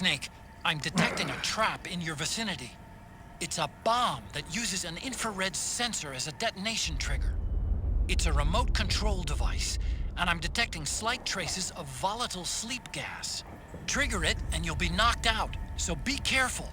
Snake. I'm detecting a trap in your vicinity. It's a bomb that uses an infrared sensor as a detonation trigger. It's a remote control device, and I'm detecting slight traces of volatile sleep gas. Trigger it, and you'll be knocked out, so be careful.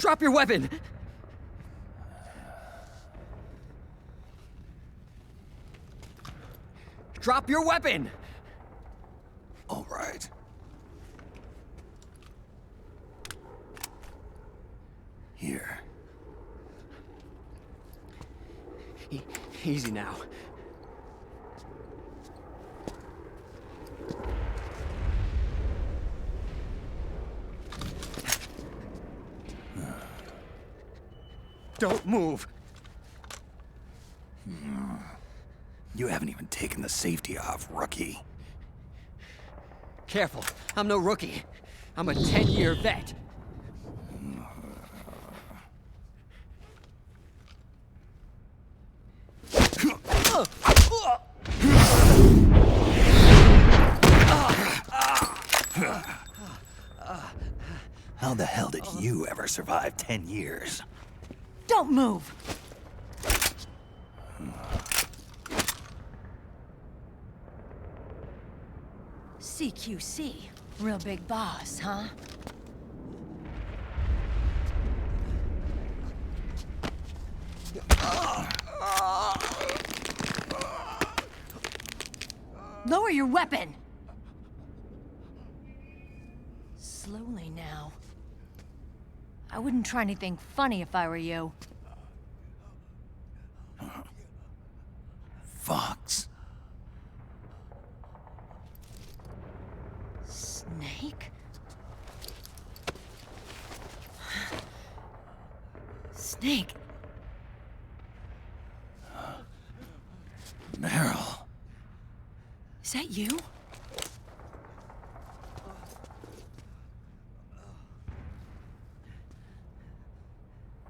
Drop your weapon! Drop your weapon! All right. Here. Easy now. Don't move. You haven't even taken the safety off, rookie. Careful, I'm no rookie. I'm a 10-year vet. How the hell did you ever survive 10 years? Don't move! CQC. Real big boss, huh? Lower your weapon! Slowly now. I wouldn't try anything funny if I were you. Fox. Snake? Snake? Meryl. Is that you?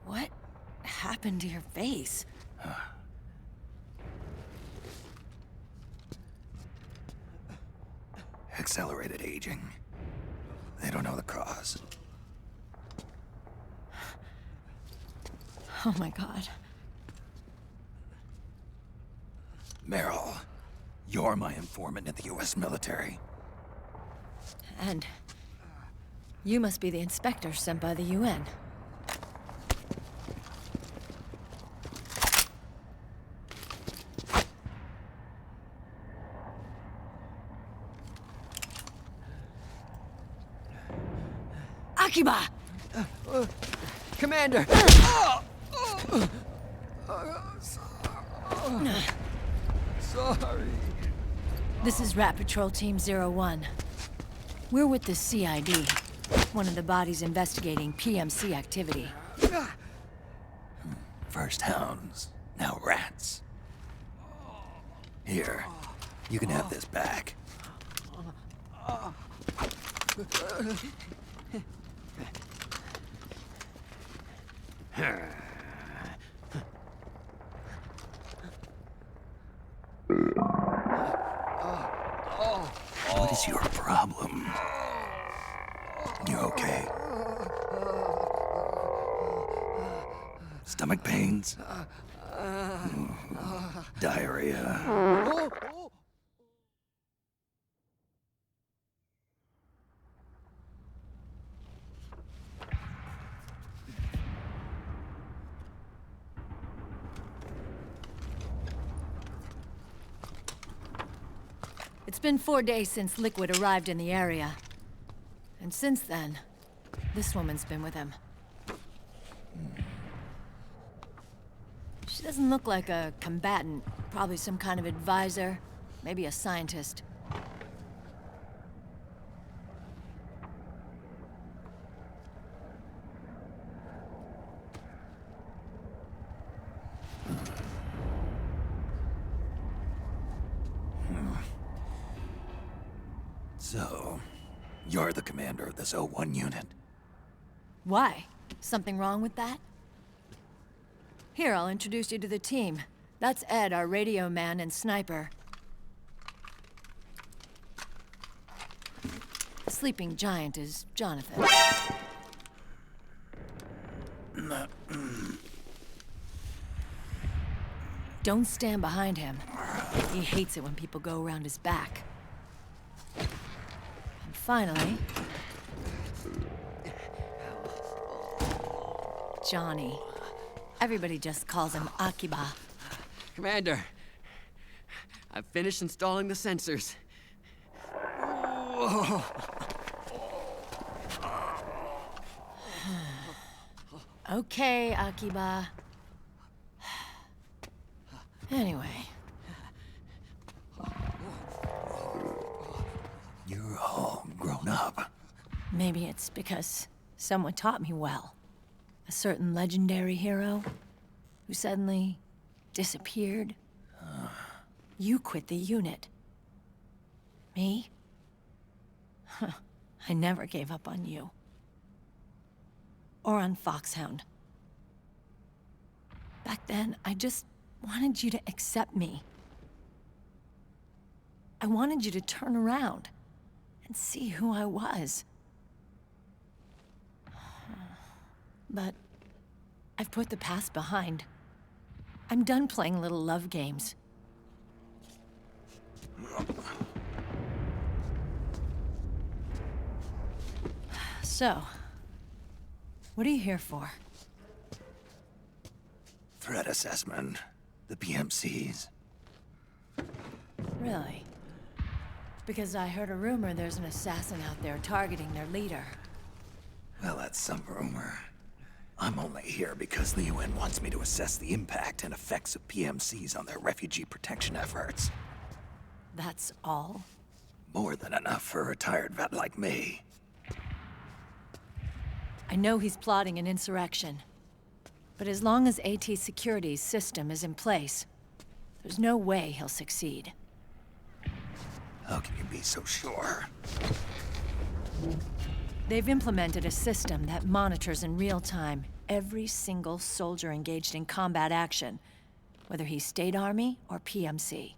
What happened to your face? Accelerated aging. They don't know the cause. Oh my god. Meryl, you're my informant in the US military. And you must be the inspector sent by the UN. Akiba! Commander! Sorry. This is Rat Patrol Team 01. We're with the CID, one of the bodies investigating PMC activity. First hounds, now rats. Here, you can have this back. What is your problem? You okay? Stomach pains? Diarrhea? It's been 4 days since Liquid arrived in the area. And since then, this woman's been with him. She doesn't look like a combatant. Probably some kind of advisor, maybe a scientist. So, you're the commander of this O1 unit? Why? Something wrong with that? Here, I'll introduce you to the team. That's Ed, our radio man and sniper. The sleeping giant is Jonathan. Don't stand behind him. He hates it when people go around his back. And finally... Johnny. Everybody just calls him Akiba. Commander, I've finished installing the sensors. Whoa. Okay, Akiba. Anyway, You're all grown up. maybe it's because someone taught me well. A certain legendary hero who suddenly disappeared. You quit the unit. Me? I never gave up on you. Or on Foxhound. Back then, I just wanted you to accept me. I wanted you to turn around and see who I was. But I've put the past behind. I'm done playing little love games. So, what are you here for? Threat assessment. The PMCs. Really? Because I heard a rumor there's an assassin out there targeting their leader. Well, that's some rumor. I'm only here because the UN wants me to assess the impact and effects of PMCs on their refugee protection efforts. That's all? More than enough for a retired vet like me. I know he's plotting an insurrection. But as long as AT Security's system is in place, there's no way he'll succeed. How can you be so sure? They've implemented a system that monitors in real time every single soldier engaged in combat action, whether he's State Army or PMC.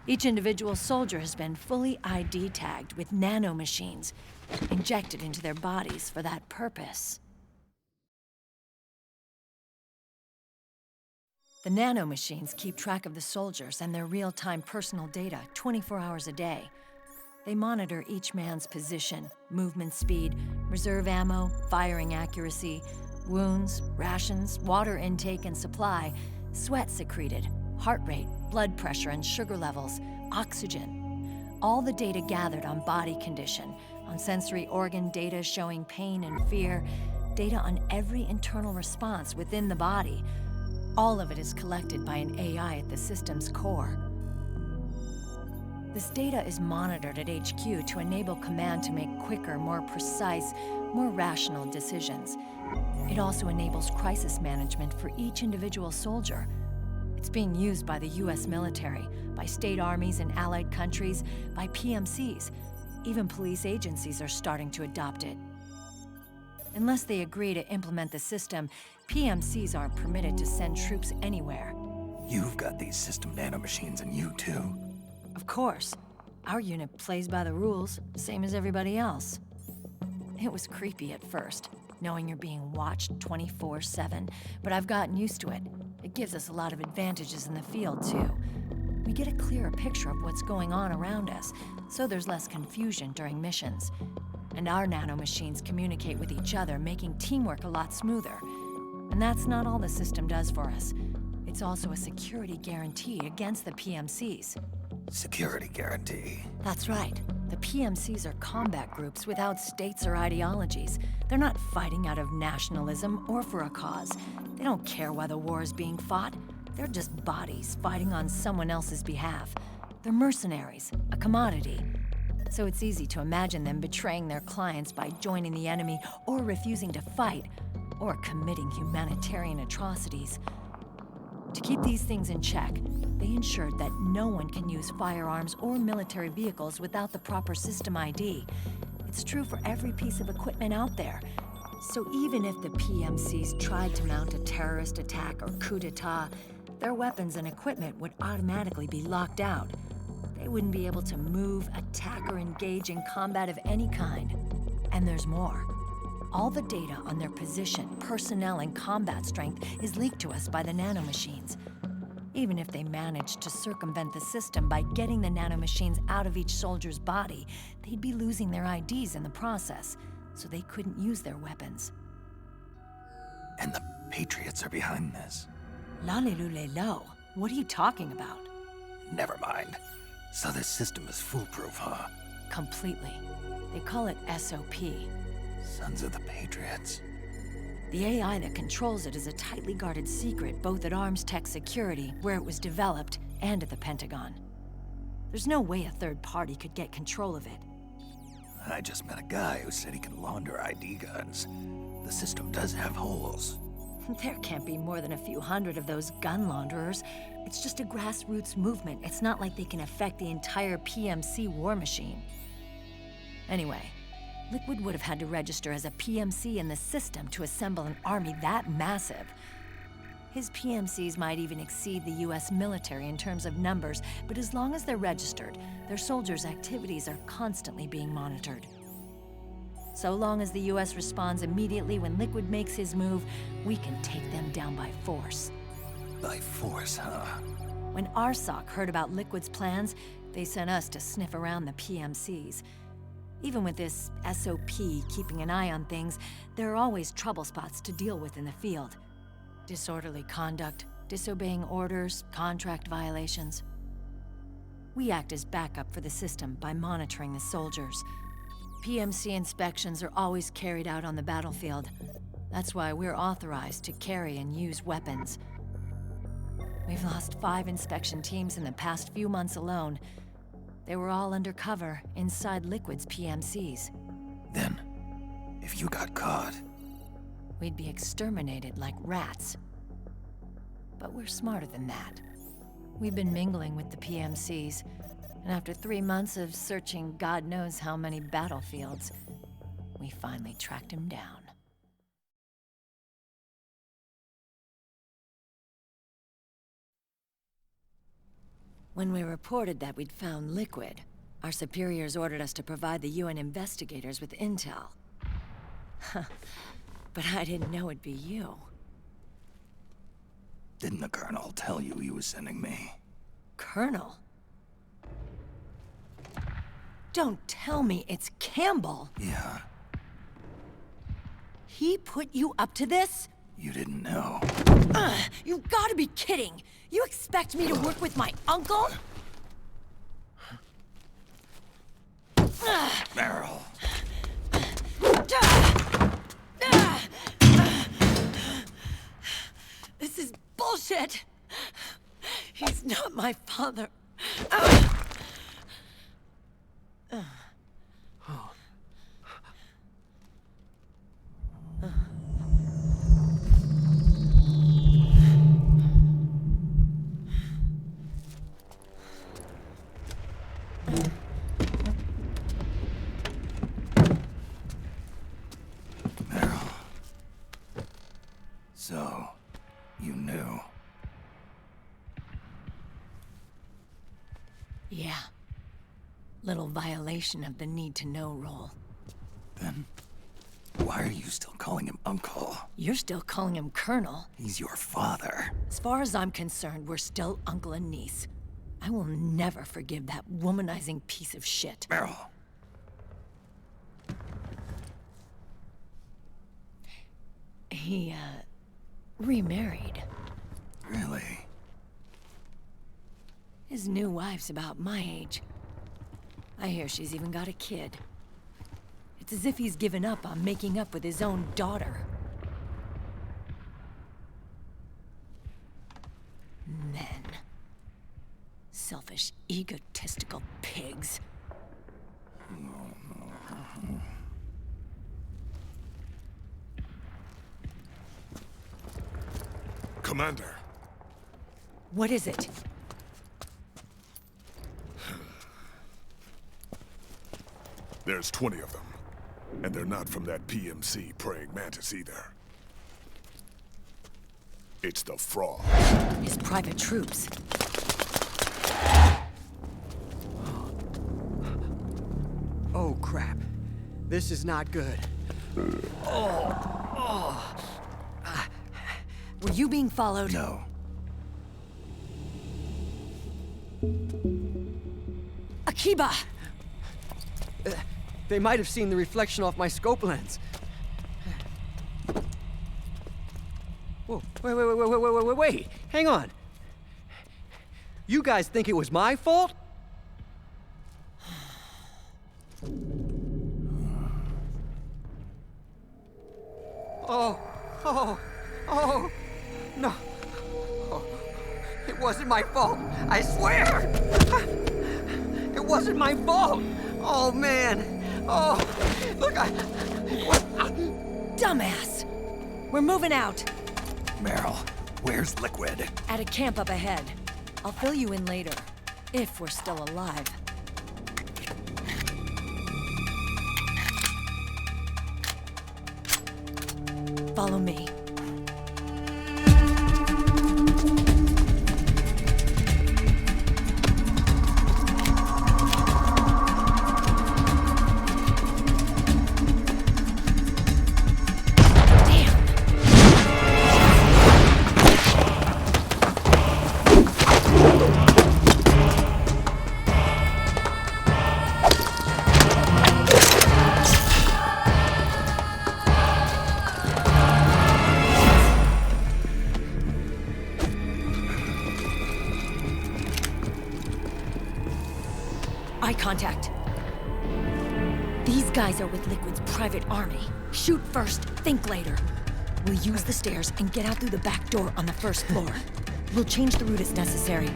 Each individual soldier has been fully ID tagged with nanomachines injected into their bodies for that purpose. The nanomachines keep track of the soldiers and their real-time personal data 24 hours a day. They monitor each man's position, movement speed, reserve ammo, firing accuracy, wounds, rations, water intake and supply, sweat secreted, heart rate, blood pressure and sugar levels, oxygen. All the data gathered on body condition, on sensory organ data showing pain and fear, data on every internal response within the body. All of it is collected by an AI at the system's core. This data is monitored at HQ to enable command to make quicker, more precise, more rational decisions. It also enables crisis management for each individual soldier. It's being used by the US military, by state armies in allied countries, by PMCs. Even police agencies are starting to adopt it. Unless they agree to implement the system, PMCs aren't permitted to send troops anywhere. You've got these system nanomachines in you too. Of course. Our unit plays by the rules, same as everybody else. It was creepy at first, knowing you're being watched 24/7, but I've gotten used to it. It gives us a lot of advantages in the field, too. We get a clearer picture of what's going on around us, so there's less confusion during missions. And our nanomachines communicate with each other, making teamwork a lot smoother. And that's not all the system does for us. It's also a security guarantee against the PMCs. Security guarantee. That's right. The PMCs are combat groups without states or ideologies. They're not fighting out of nationalism or for a cause. They don't care why the war is being fought. They're just bodies fighting on someone else's behalf. They're mercenaries, a commodity. So it's easy to imagine them betraying their clients by joining the enemy or refusing to fight, or committing humanitarian atrocities. To keep these things in check, they ensured that no one can use firearms or military vehicles without the proper system ID. It's true for every piece of equipment out there. So even if the PMCs tried to mount a terrorist attack or coup d'etat, their weapons and equipment would automatically be locked out. They wouldn't be able to move, attack, or engage in combat of any kind. And there's more. All the data on their position, personnel, and combat strength is leaked to us by the nanomachines. Even if they managed to circumvent the system by getting the nanomachines out of each soldier's body, they'd be losing their IDs in the process, so they couldn't use their weapons. And the Patriots are behind this. Lalilulelo. What are you talking about? Never mind. So this system is foolproof, huh? Completely. They call it SOP. Sons of the Patriots. The AI that controls it is a tightly guarded secret, both at Arms Tech Security, where it was developed, and at the Pentagon. There's no way a third party could get control of it. I just met a guy who said he can launder ID guns. The system does have holes. There can't be more than a few hundred of those gun launderers. It's just a grassroots movement. It's not like they can affect the entire PMC war machine. Anyway, Liquid would have had to register as a PMC in the system to assemble an army that massive. His PMCs might even exceed the US military in terms of numbers, but as long as they're registered, their soldiers' activities are constantly being monitored. So long as the US responds immediately when Liquid makes his move, we can take them down by force. By force, huh? When RSOC heard about Liquid's plans, they sent us to sniff around the PMCs. Even with this SOP keeping an eye on things, there are always trouble spots to deal with in the field. Disorderly conduct, disobeying orders, contract violations. We act as backup for the system by monitoring the soldiers. PMC inspections are always carried out on the battlefield. That's why we're authorized to carry and use weapons. We've lost 5 inspection teams in the past few months alone. They were all undercover inside Liquid's PMCs. Then, if you got caught... We'd be exterminated like rats. But we're smarter than that. We've been mingling with the PMCs, and after 3 months of searching God knows how many battlefields, we finally tracked him down. When we reported that we'd found Liquid, our superiors ordered us to provide the UN investigators with intel. But I didn't know it'd be you. Didn't the Colonel tell you he was sending me? Colonel? Don't tell me it's Campbell! Yeah, He put you up to this? you didn't know. You gotta be kidding! You expect me to work with my uncle? Meryl. This is bullshit! He's not my father. Meryl. So, you knew. Yeah. Little violation of the need-to-know rule. Then, why are you still calling him Uncle? You're still calling him Colonel. He's your father. As far as I'm concerned, we're still uncle and niece. I will never forgive that womanizing piece of shit. Meryl. He, remarried. Really? His new wife's about my age. I hear she's even got a kid. It's as if he's given up on making up with his own daughter. Men. Selfish, egotistical pigs. Commander. What is it? There's 20 of them. And they're not from that PMC praying mantis either. It's the Frog. His private troops. Oh, crap. This is not good. Were you being followed? No. Akiba! They might have seen the reflection off my scope lens. Whoa, wait. Hang on. You guys think it was my fault? Oh, no. Oh, it wasn't my fault, I swear! It wasn't my fault! Oh, man. Oh, look, Dumbass! We're moving out. Meryl, where's Liquid? At a camp up ahead. I'll fill you in later. If we're still alive. Follow me. Eye contact. These guys are with Liquid's private army. Shoot first, think later. We'll use the stairs and get out through the back door on the first floor. We'll change the route as necessary.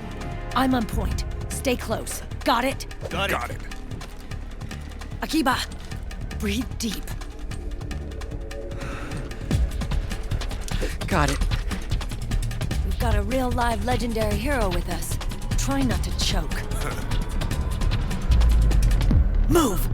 I'm on point. Stay close. Got it? Got it. Akiba, breathe deep. got it. We've got a real live legendary hero with us. Try not to choke. Move!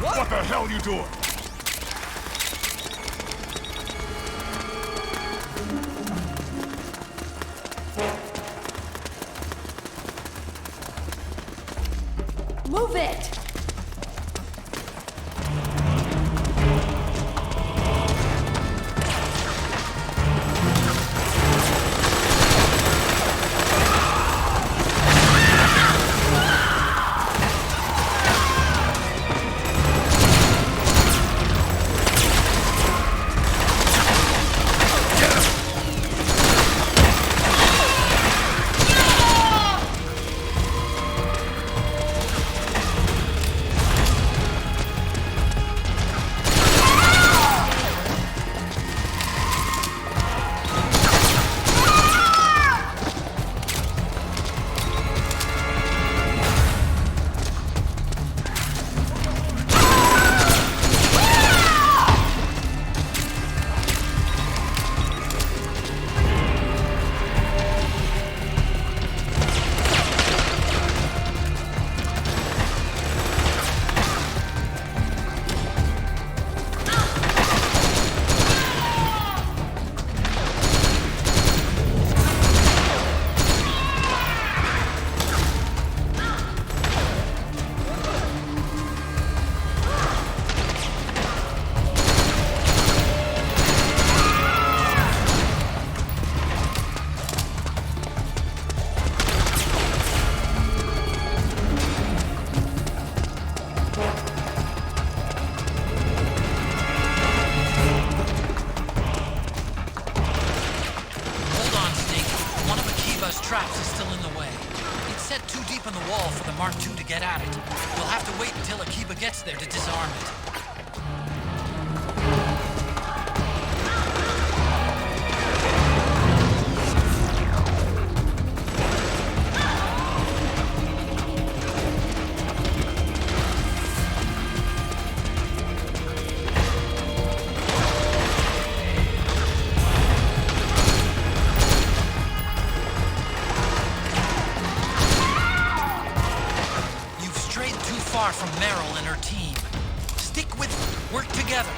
What the hell you doing? Move it! Traps is still in the way. It's set too deep in the wall for the Mark II to get at it. We'll have to wait until Akiba gets there to disarm it. far from Meryl and her team. Stick with them. Work together.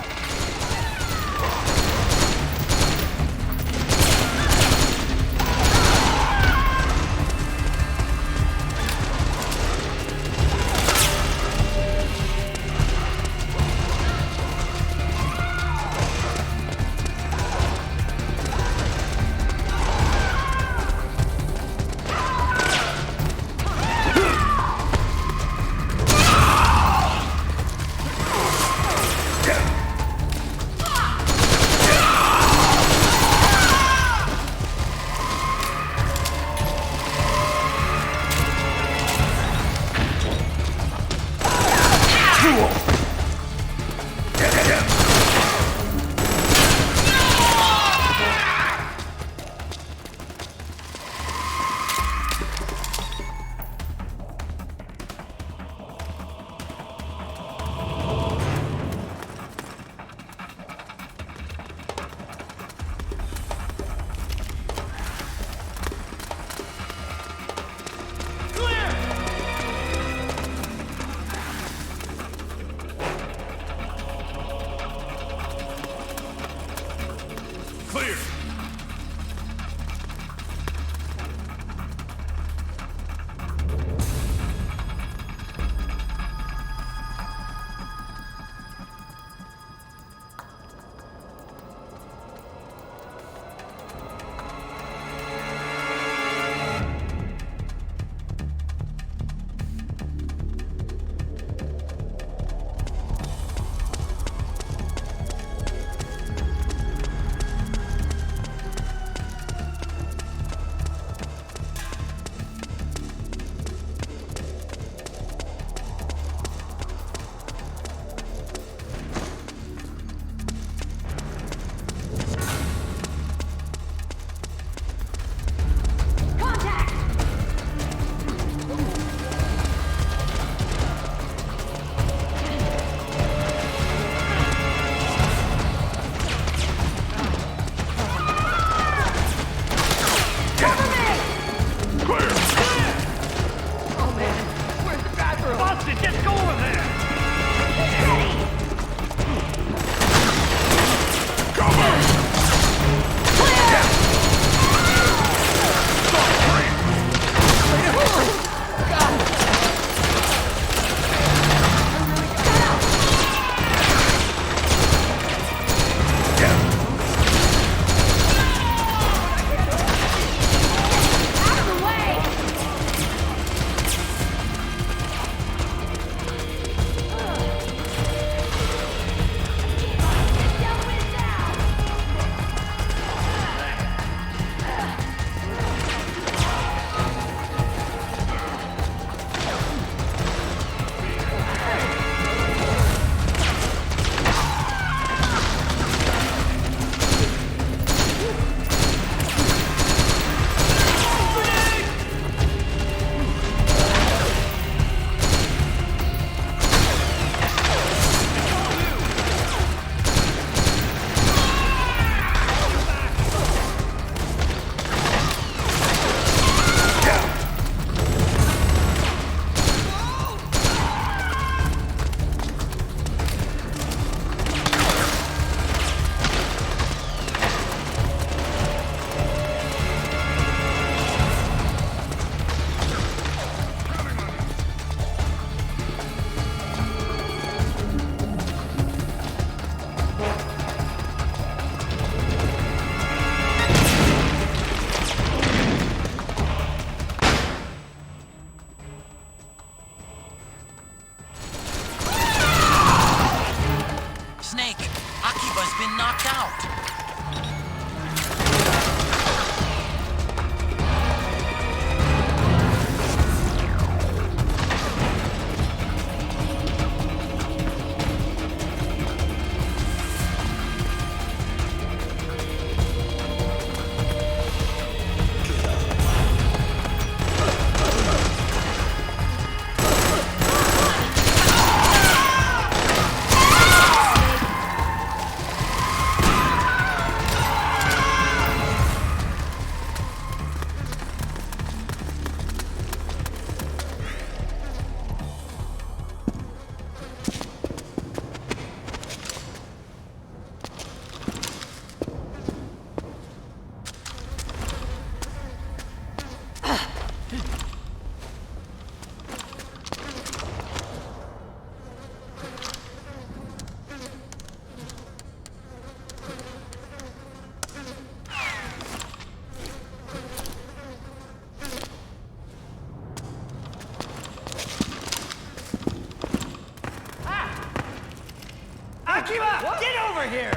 Akiba! Get over here!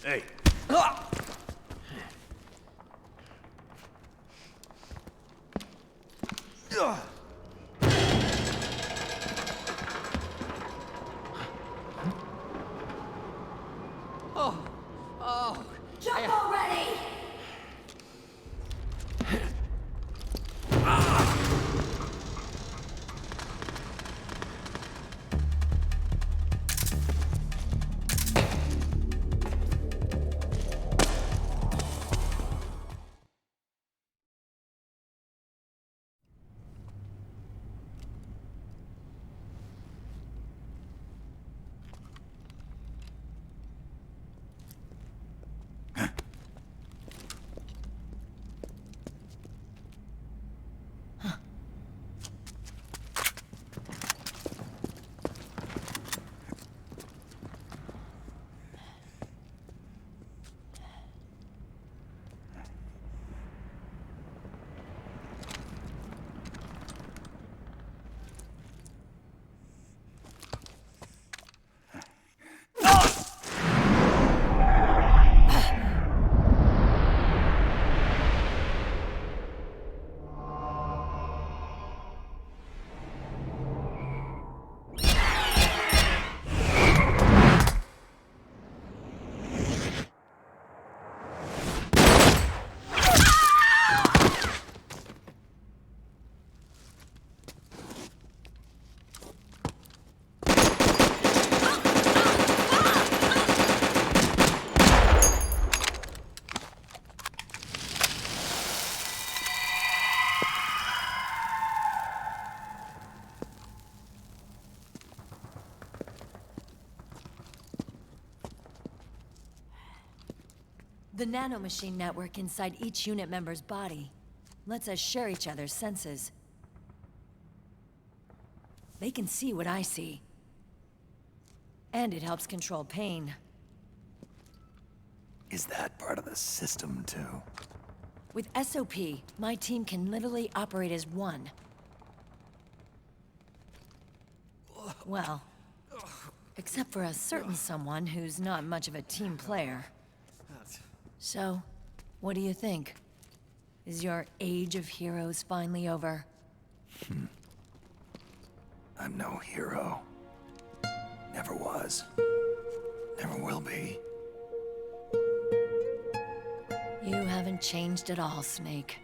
Hey. Jump already! The nanomachine network inside each unit member's body lets us share each other's senses. They can see what I see. And it helps control pain. Is that part of the system, too? With SOP, my team can literally operate as one. Well, except for a certain someone who's not much of a team player. So, what do you think? Is your age of heroes finally over? I'm no hero. Never was. Never will be. You haven't changed at all, Snake.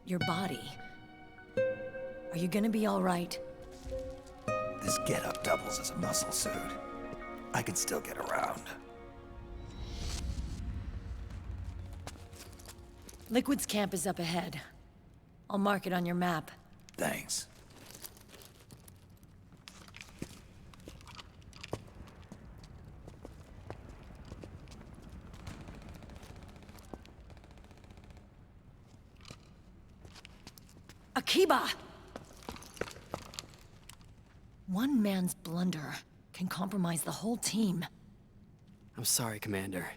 your body. Are you gonna be all right? This getup doubles as a muscle suit. I can still get around. Liquid's camp is up ahead. I'll mark it on your map. Thanks. Akiba! One man's blunder can compromise the whole team. I'm sorry, Commander.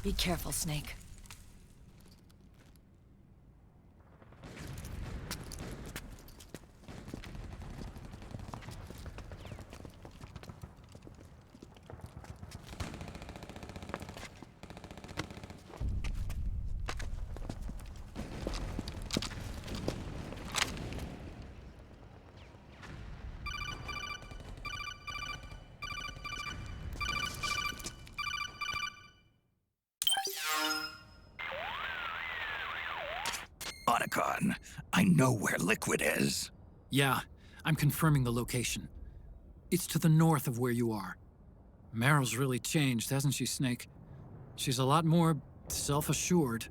Be careful, Snake. Otacon, I know where Liquid is. Yeah, I'm confirming the location. It's to the north of where you are. Meryl's really changed, hasn't she, Snake? She's a lot more self-assured.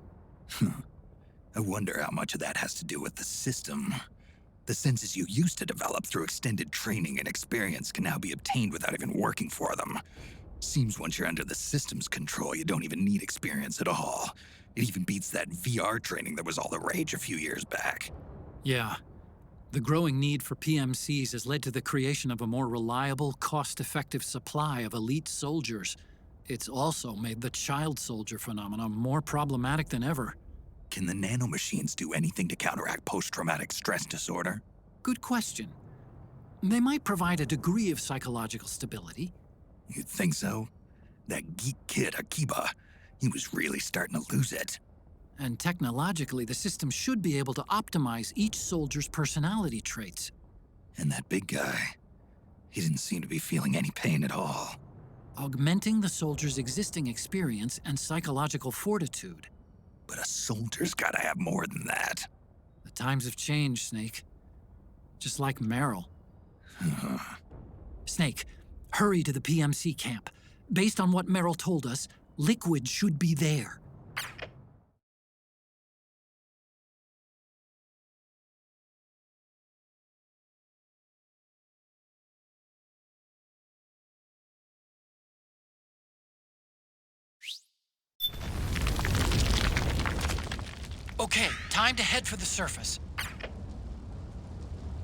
I wonder how much of that has to do with the system. The senses you used to develop through extended training and experience can now be obtained without even working for them. Seems once you're under the system's control, you don't even need experience at all. It even beats that VR training that was all the rage a few years back. Yeah. The growing need for PMCs has led to the creation of a more reliable, cost-effective supply of elite soldiers. It's also made the child soldier phenomenon more problematic than ever. Can the nanomachines do anything to counteract post-traumatic stress disorder? Good question. They might provide a degree of psychological stability. You'd think so? That geek kid, Akiba, he was really starting to lose it. And technologically, the system should be able to optimize each soldier's personality traits. And that big guy, he didn't seem to be feeling any pain at all. Augmenting the soldier's existing experience and psychological fortitude. But a soldier's gotta have more than that. The times have changed, Snake. Just like Meryl. Snake, hurry to the PMC camp. Based on what Meryl told us, Liquid should be there. Okay, time to head for the surface.